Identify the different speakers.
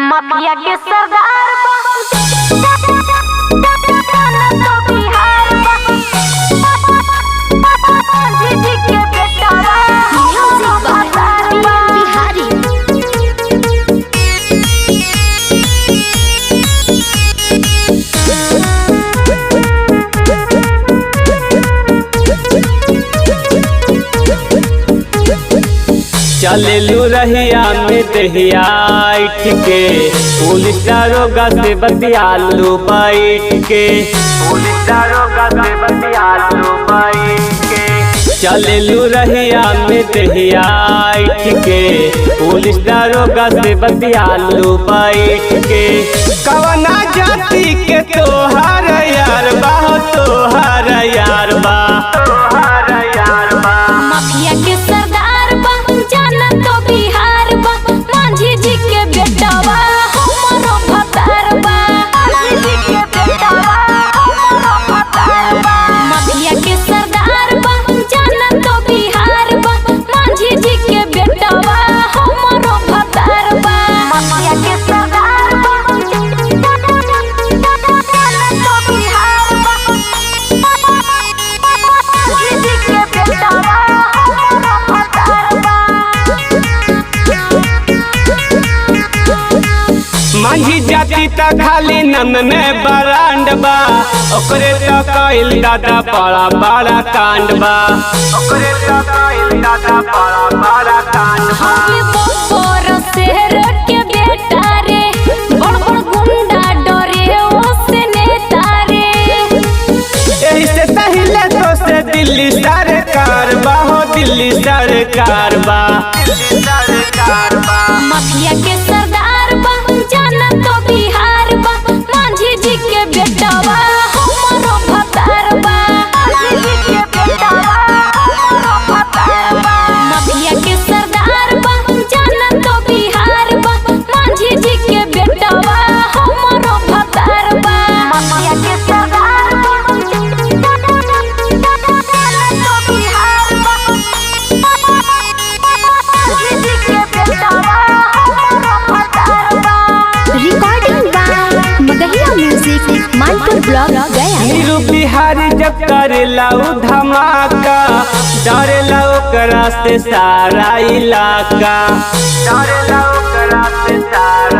Speaker 1: Mafia के सरदार
Speaker 2: चलेलू रहिया में दहिया के पुलिस दारोगा से बतियालू बैठ के पुलिस दारोगा से बतियालू बैठ के चलेलू रहिया में दहिया के पुलिस दारोगा से बतियालू बैठ के कवना जाति के तोहार यार बा तोहार यार बा तोहार यार बा
Speaker 1: माफिया के सरदार बा जाना तो बिहार बा मांझी जी के बेटावा हमरो भतार बा मांझी जी के बेटावा हमरो भतार बा माफिया के सरदार बा जाना तो बिहार बा मांझी जी के बेटावा हमरो भतार बा माफिया के सरदार बा जाना तो बिहार बा मांझी जी के बेटावा
Speaker 2: मांझी जाति त खाली नम में बरांड बा ओकरे त कइल दादा बड़ा बड़ा कांड बा ओकरे त कइल दादा बड़ा बड़ा कांड बा
Speaker 1: हमी बपोर शहर के बेटा रे बड़ बड़ गुंडा डरे ओसे नेता रे
Speaker 2: एही से पहिले तो से दिल्ली सरकार बा हो दिल्ली सरकार बा दिल्ली सरकार बा
Speaker 1: माफिया के सरदार बा जाना तो बिहार बा मांझी जी के बेटावा हमरो भतार बा मांझी जी के बेटावा हमरो भतार बा माफिया के सरदार बा जाना तो बिहार बा मांझी जी के बेटावा हमरो भतार बा माफिया के सरदार बा जाना तो बिहार बा मांझी जी के बेटावा हमरो भतार बा।
Speaker 3: Recording by Magahiya music Manpur block Gaya.
Speaker 2: Neeru Bihari जब करेला उ धमाका डरेला ओकरा से सारा इलाका डरेला ओकरा से सारा